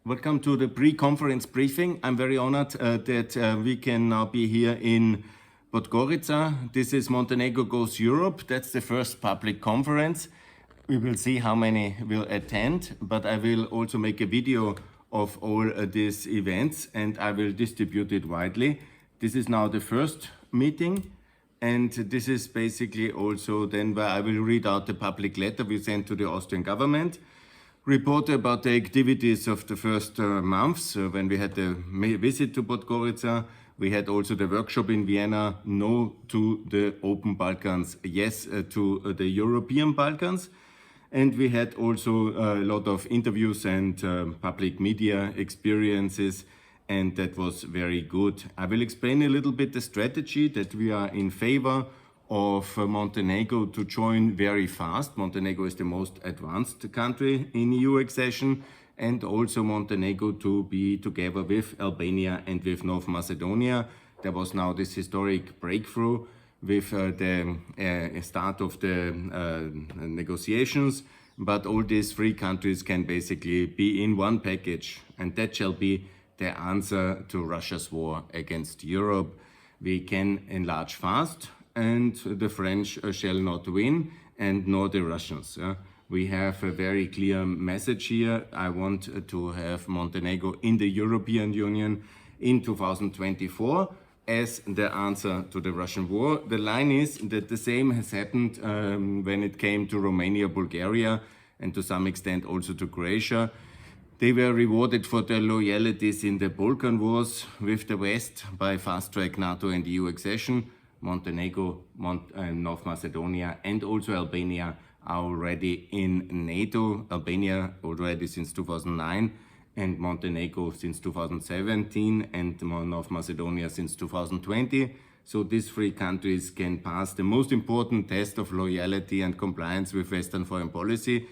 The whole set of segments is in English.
Welcome to the pre-conference briefing. I'm very honored that we can now be here in Podgorica. This is Montenegro Goes Europe. That's the first public conference. We will see how many will attend, but I will also make a video of all these events and I will distribute it widely. This is now the first meeting, and this is basically also then where I will read out the public letter we sent to the Austrian government, report about the activities of the first months when we had the visit to Podgorica. We had also the workshop in Vienna, no to the open Balkans, yes to the European Balkans. And we had also a lot of interviews and public media experiences, and that was very good. I will explain a little bit the strategy that we are in favor of Montenegro to join very fast. Montenegro is the most advanced country in EU accession, and also Montenegro to be together with Albania and with North Macedonia. There was now this historic breakthrough with the start of the negotiations, but all these three countries can basically be in one package, and that shall be the answer to Russia's war against Europe. We can enlarge fast, and the French shall not win, and nor the Russians. We have a very clear message here. I want to have Montenegro in the European Union in 2024 as the answer to the Russian war. The line is that the same has happened when it came to Romania, Bulgaria, and to some extent also to Croatia. They were rewarded for their loyalties in the Balkan wars with the West by fast-track NATO and EU accession. Montenegro, North Macedonia and also Albania are already in NATO. Albania already since 2009 and Montenegro since 2017 and North Macedonia since 2020. So these three countries can pass the most important test of loyalty and compliance with Western foreign policy.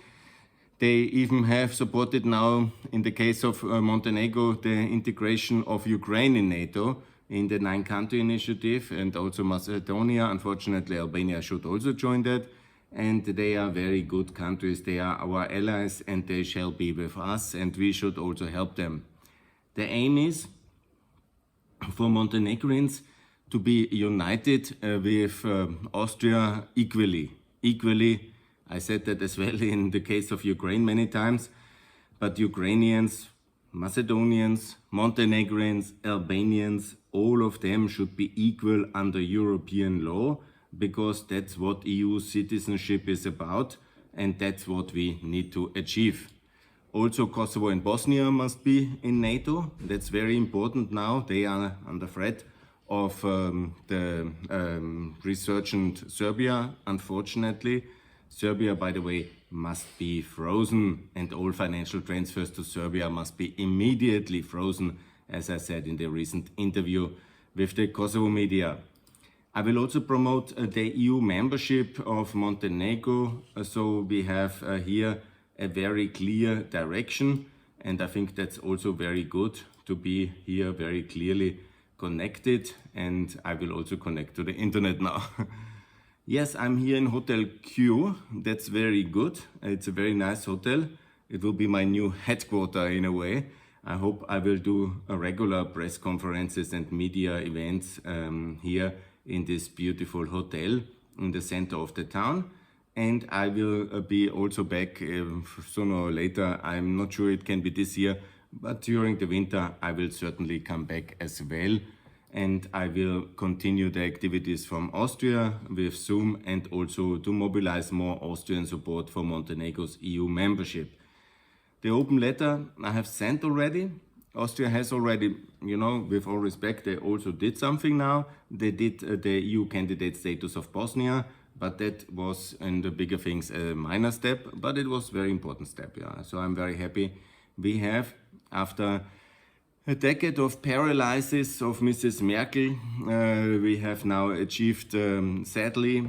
They even have supported now, in the case of Montenegro, the integration of Ukraine in NATO in the 9-country initiative, and also Macedonia. Unfortunately, Albania should also join that. And they are very good countries. They are our allies and they shall be with us, and we should also help them. The aim is for Montenegrins to be united with Austria equally. I said that as well in the case of Ukraine many times, but Ukrainians, Macedonians, Montenegrins, Albanians, all of them should be equal under European law, because that's what EU citizenship is about, and that's what we need to achieve. Also, Kosovo and Bosnia must be in NATO. That's very important now. They are under threat of the resurgent Serbia, unfortunately. Serbia, by the way, must be frozen, and all financial transfers to Serbia must be immediately frozen, as I said in the recent interview with the Kosovo media. I will also promote the EU membership of Montenegro, so we have here a very clear direction, and I think that's also very good to be here very clearly connected, and I will also connect to the internet now. Yes, I'm here in Hotel Q. That's very good. It's a very nice hotel. It will be my new headquarter in a way. I hope I will do regular press conferences and media events here in this beautiful hotel in the center of the town. And I will be also back sooner or later. I'm not sure it can be this year, but during the winter I will certainly come back as well. And I will continue the activities from Austria with Zoom, and also to mobilize more Austrian support for Montenegro's EU membership. The open letter I have sent already. Austria has already, with all respect, they also did something now. They did the EU candidate status of Bosnia, but that was, in the bigger things, a minor step, but it was a very important step. Yeah. So I'm very happy. We have, after a decade of paralysis of Mrs. Merkel, we have now achieved, sadly,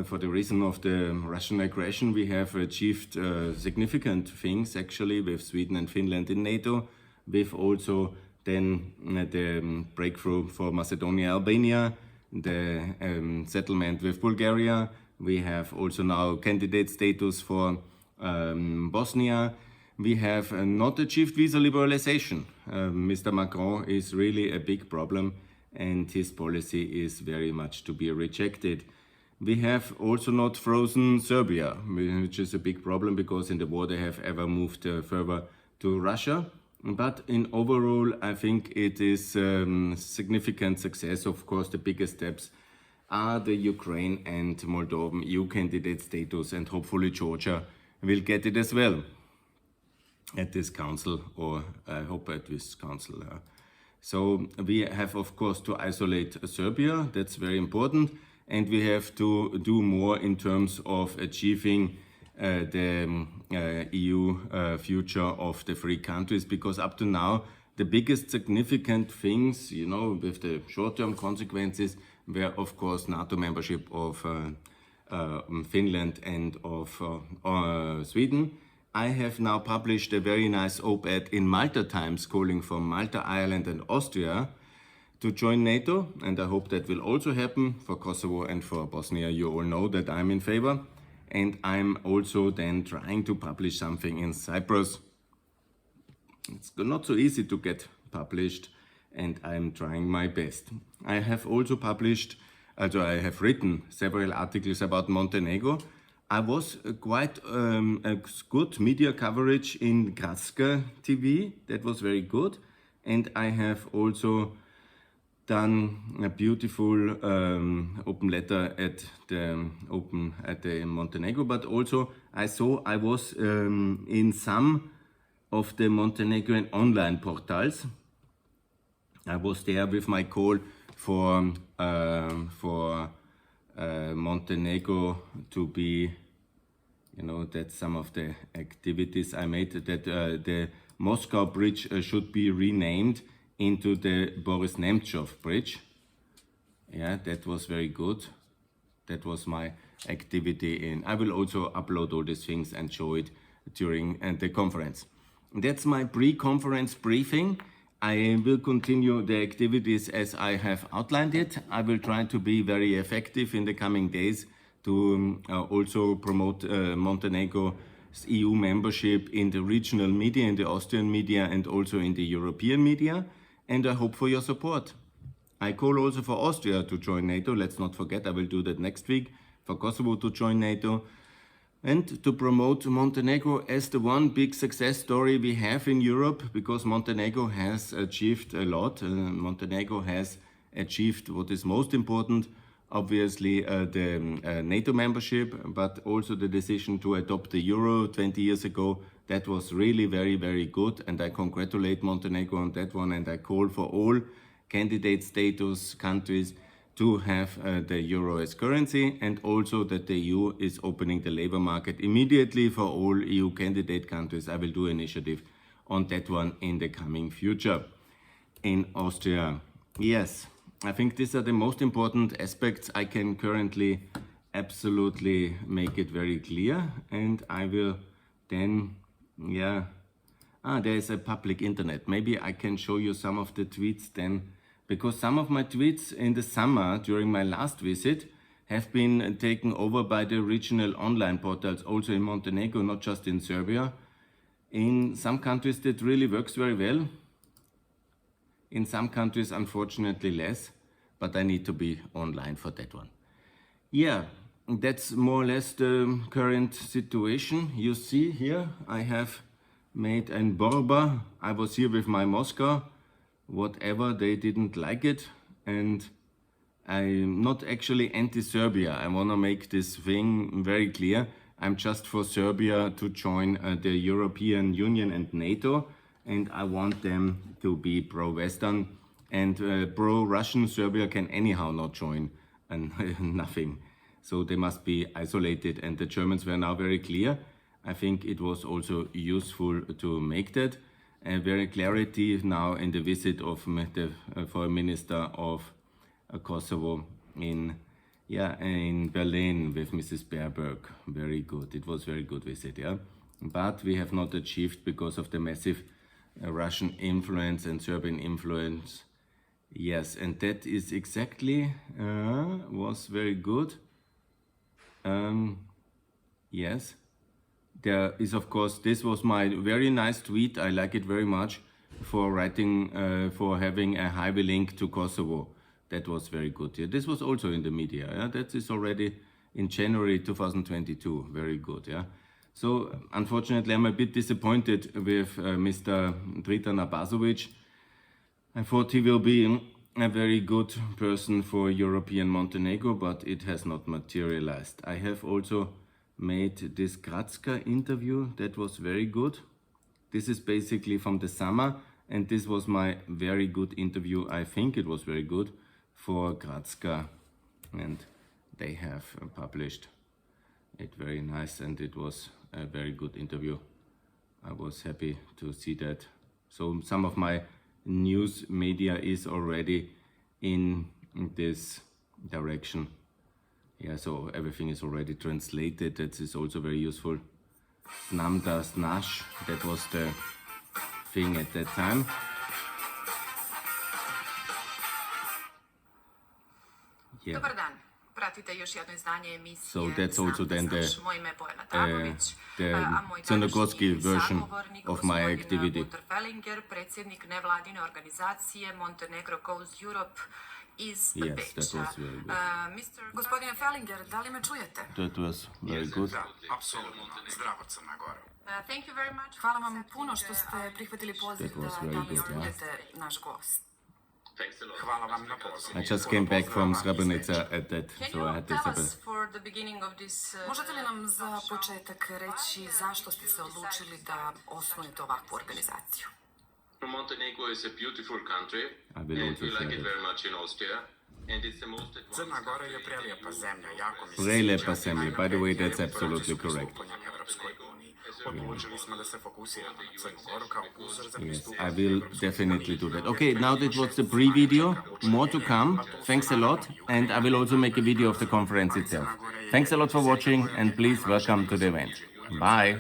for the reason of the Russian aggression, we have achieved significant things actually with Sweden and Finland in NATO, with also then the breakthrough for Macedonia, Albania, the settlement with Bulgaria. We have also now candidate status for Bosnia. we have not achieved visa liberalization. Mr. Macron is really a big problem, and his policy is very much to be rejected. We have also not frozen Serbia, which is a big problem because in the war they have ever moved further to Russia. But in overall, I think it is significant success. Of course, the biggest steps are the Ukraine and Moldovan EU candidate status, and hopefully Georgia will get it as well at this council, or I hope at this council. So we have, of course, to isolate Serbia. That's very important. And we have to do more in terms of achieving the EU future of the three countries, because up to now, the biggest significant things, you know, with the short-term consequences, were, of course, NATO membership of Finland and of Sweden. I have now published a very nice op-ed in Malta Times calling for Malta, Ireland and Austria to join NATO, and I hope that will also happen for Kosovo and for Bosnia. You all know that I'm in favor, and I'm also then trying to publish something in Cyprus. It's not so easy to get published, and I'm trying my best. I have also published, I have written several articles about Montenegro. I was quite a good media coverage in Graska TV. That was very good, and I have also done a beautiful open letter at the Montenegro, but also I was in some of the Montenegrin online portals. I was there with my call for Montenegro to be, you know, that some of the activities I made, that the Moscow Bridge should be renamed into the Boris Nemtsov Bridge. Yeah, that was very good. That was my activity I will also upload all these things and show it during the conference. That's my pre-conference briefing. I will continue the activities as I have outlined it. I will try to be very effective in the coming days to also promote Montenegro's EU membership in the regional media, in the Austrian media, and also in the European media. And I hope for your support. I call also for Austria to join NATO. Let's not forget, I will do that next week. For Kosovo to join NATO. And to promote Montenegro as the one big success story we have in Europe, because Montenegro has achieved a lot. Montenegro has achieved what is most important, obviously the NATO membership, but also the decision to adopt the euro 20 years ago. That was really very, very good, and I congratulate Montenegro on that one, and I call for all candidate status countries to have the euro as currency, and also that the EU is opening the labor market immediately for all EU candidate countries. I will do an initiative on that one in the coming future. In Austria, yes, I think these are the most important aspects. I can currently absolutely make it very clear, and I will then, yeah, there is a public internet. Maybe I can show you some of the tweets then, because some of my tweets in the summer during my last visit have been taken over by the regional online portals, also in Montenegro, not just in Serbia. In some countries that really works very well. In some countries, unfortunately, less, but I need to be online for that one. Yeah, that's more or less the current situation. You see here, I have made an Borba. I was here with my Moscow. Whatever, they didn't like it, and I'm not actually anti-Serbia. I want to make this thing very clear. I'm just for Serbia to join the European Union and NATO, and I want them to be pro-Western, and pro-Russian Serbia can anyhow not join, and nothing. So they must be isolated, and the Germans were now very clear. I think it was also useful to make that. Very clarity now in the visit of the Foreign Minister of Kosovo in Berlin with Mrs. Baerbock. Very good. It was very good visit, yeah. But we have not achieved because of the massive Russian influence and Serbian influence. Yes, and that is exactly was very good. Yes. there is, of course, this was my very nice tweet. I like it very much for writing, for having a highway link to Kosovo. That was very good. Yeah, this was also in the media. Yeah, that is already in January 2022. Very good. Yeah. So unfortunately, I'm a bit disappointed with Mr. Dritan Abazovic. I thought he will be a very good person for European Montenegro, but it has not materialized. I have also made this Gradska interview. That was very good. This is basically from the summer, and this was my very good interview. I think it was very good for Gradska, and they have published it very nice, and it was a very good interview. I was happy to see that. So some of my news media is already in this direction. Yeah, so everything is already translated. That is also very useful. Znam da znaš, that was the thing at that time. Yeah. Dobar dan. Pratite još jedno izdanje emisije. So that's also then Moje ime je Bojana Tabović, the a moj crnogorski današnji version sagovornik, of my gospodin activity. Gunter Fellinger, predsjednik nevladine organizacije Montenegro Goes Europe iz Yes, Beča. that was very good. Gospodine Fellinger, da li me čujete? That was very good. Da, apsolutno. Zdravo, Crna Gora. Thank you very much. Hvala vam puno što ste prihvatili poziv That was da very danas good, yeah. budete naš gost. Hvala vam na pozivu. I just came back from Srebrenica at that, Can so I you had to tell separate. us for the beginning of this... Možete li nam za početak reći zašto ste se odlučili da osnujete ovakvu organizaciju? Montenegro is a beautiful country, I will and also we like share it that. very much in Austria. And it's the most Crna Gora je prelijepa zemlja, jako mi se Prelijepa sviđa. zemlja, by the way, that's absolutely correct. Evropskoj uniji. Odlučili smo da se fokusiramo na Crnu Goru kao uzor za Yes, pristupanje I will definitely do that. Okay, now that was the pre-video. More to come. Thanks a lot. And I will also make a video of the conference itself. Thanks a lot for watching, and please welcome to the event. Bye.